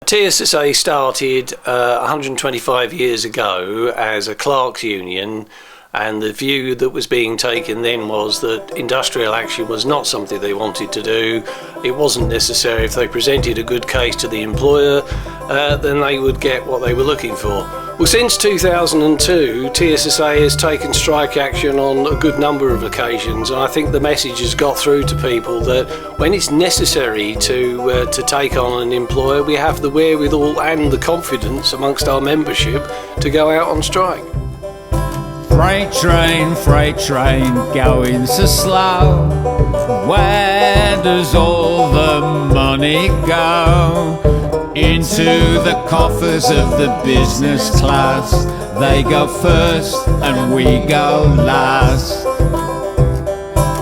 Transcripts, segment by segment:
TSSA started 125 years ago as a clerks' union, and the view that was being taken then was that industrial action was not something they wanted to do. It wasn't necessary. If they presented a good case to the employer, then they would get what they were looking for. Well, since 2002, TSSA has taken strike action on a good number of occasions, and I think the message has got through to people that when it's necessary to take on an employer, we have the wherewithal and the confidence amongst our membership to go out on strike. Freight train, going so slow. Where does all the money go? Into the coffers of the business class. They go first and we go last.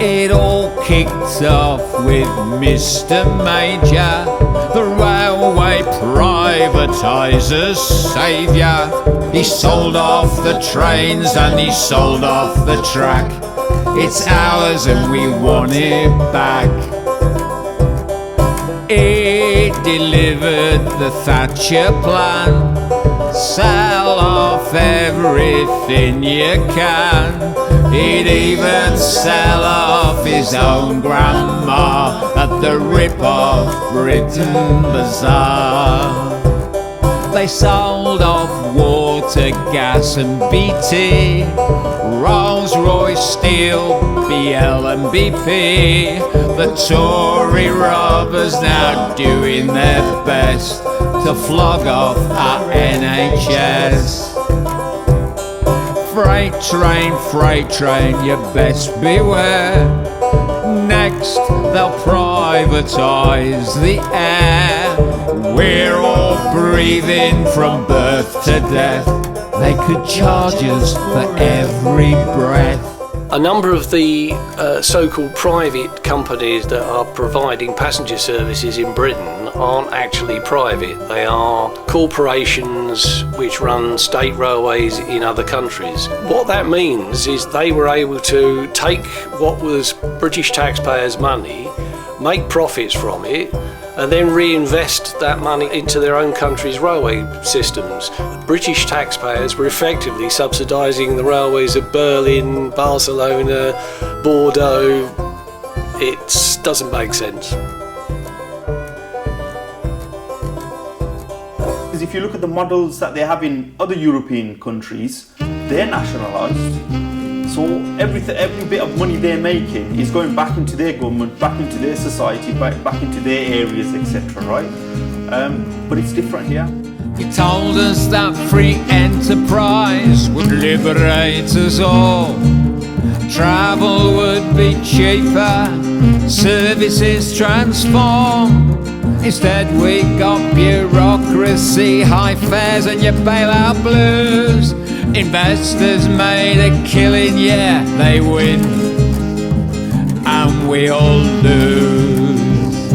It all kicked off with Mr. Major, the railway privatiser's saviour. He sold off the trains and he sold off the track. It's ours and we want it back. It delivered the Thatcher plan. Sell off everything you can. He'd even sell off his own grandma at the Rip-Off Britain Bazaar. They sold off water, gas and BT, Rolls-Royce, Steel, BL and BP. The Tory robbers now doing their best to flog off our NHS. Freight train, you best beware. Next they'll privatise the air. We're all breathing from birth to death. They could charge us for every breath. A number of the so-called private companies that are providing passenger services in Britain aren't actually private. They are corporations which run state railways in other countries. What that means is they were able to take what was British taxpayers' money, make profits from it, and then reinvest that money into their own country's railway systems. British taxpayers were effectively subsidising the railways of Berlin, Barcelona, Bordeaux. It doesn't make sense. Because if you look at the models that they have in other European countries, they're nationalised. So every bit of money they're making is going back into their government, back into their society, back into their areas, etc. Right? But it's different here. You told us that free enterprise would liberate us all. Travel would be cheaper, services transform. Instead we got bureaucracy, high fares and your bailout blues. Investors made a killing, yeah, they win, and we all lose.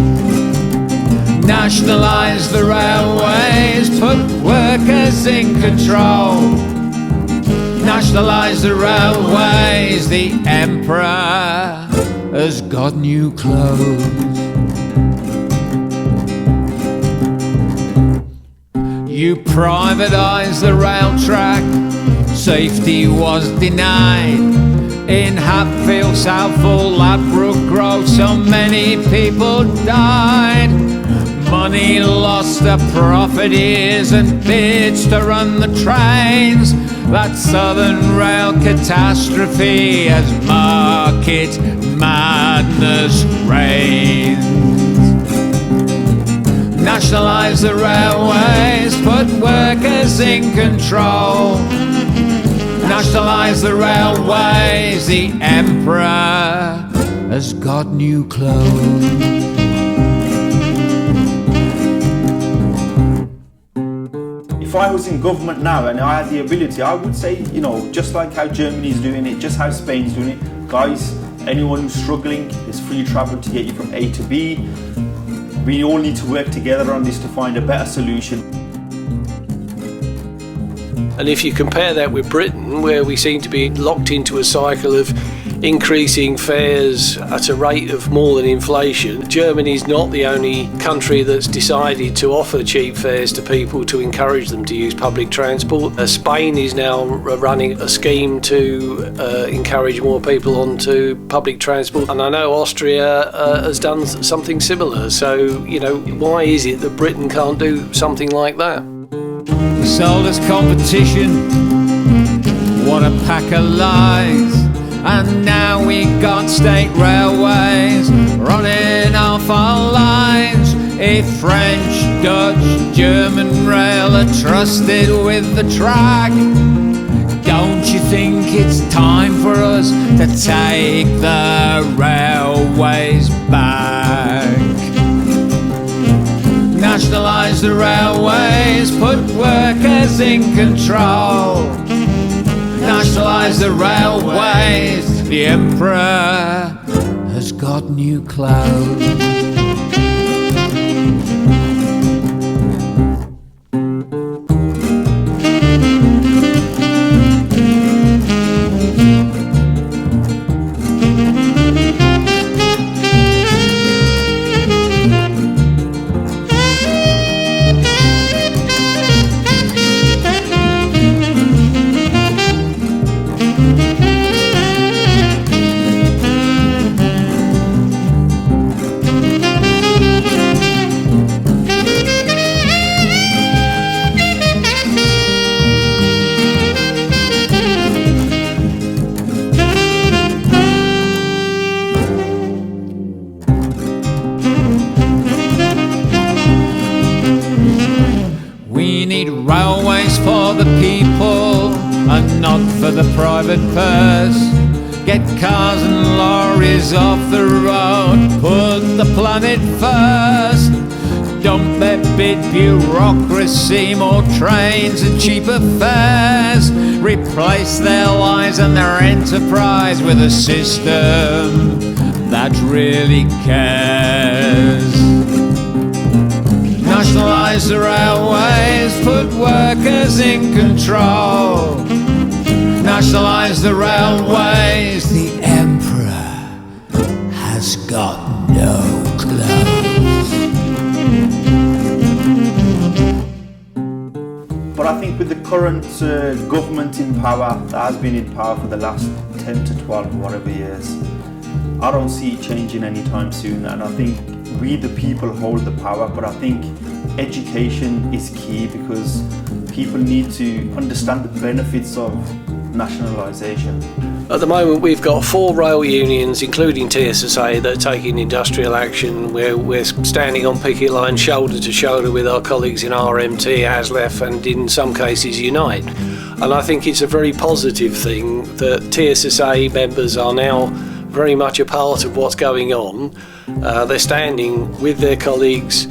Nationalise the railways, put workers in control. Nationalise the railways, the emperor has got new clothes. You privatised the rail track, safety was denied. In Hatfield, Southall, Ladbroke Grove, so many people died. Money lost to profiteers and bids to run the trains. That Southern Rail catastrophe as market madness reigns. Nationalise the railways, put workers in control. Nationalise the railways, the emperor has got new clothes. If I was in government now and I had the ability, I would say, you know, just like how Germany's doing it, just how Spain's doing it, guys, anyone who's struggling, there's free travel to get you from A to B. We all need to work together on this to find a better solution. And if you compare that with Britain, where we seem to be locked into a cycle of increasing fares at a rate of more than inflation. Germany's not the only country that's decided to offer cheap fares to people to encourage them to use public transport. Spain is now running a scheme to encourage more people onto public transport, and I know Austria has done something similar. So, why is it that Britain can't do something like that? They sold us competition, what a pack of lies. And now we got state railways running off our lines. If French, Dutch, German rail are trusted with the track, don't you think it's time for us to take the railways back? Nationalise the railways, put workers in control. Nationalise the railways, the emperor has got new clothes. Railways for the people and not for the private purse. Get cars and lorries off the road, put the planet first. Dump their big bureaucracy, more trains and cheaper fares. Replace their lives and their enterprise with a system that really cares. Nationalise the railways, put workers in control. Nationalise the railways, the emperor has got no clothes. But I think with the current government in power, that has been in power for the last 10 to 12 whatever years, I don't see it changing anytime soon. And I think we the people hold the power, but I think education is key because people need to understand the benefits of nationalisation. At the moment we've got 4 rail unions, including TSSA, that are taking industrial action. We're standing on picket line shoulder to shoulder with our colleagues in RMT, ASLEF and in some cases Unite. And I think it's a very positive thing that TSSA members are now very much a part of what's going on. They're standing with their colleagues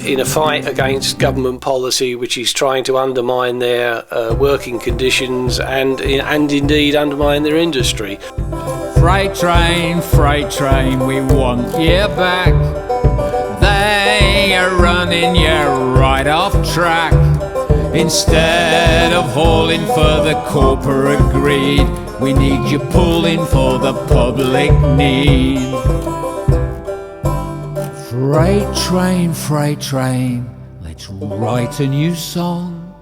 in a fight against government policy which is trying to undermine their working conditions and indeed undermine their industry. Freight train, we want you back. They are running you right off track. Instead of hauling for the corporate greed, we need you pulling for the public need. Freight train, let's write a new song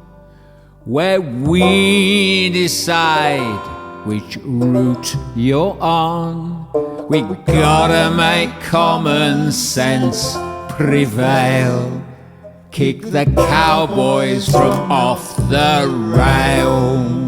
where we decide which route you're on. We gotta make common sense prevail. Kick the cowboys from off the rail.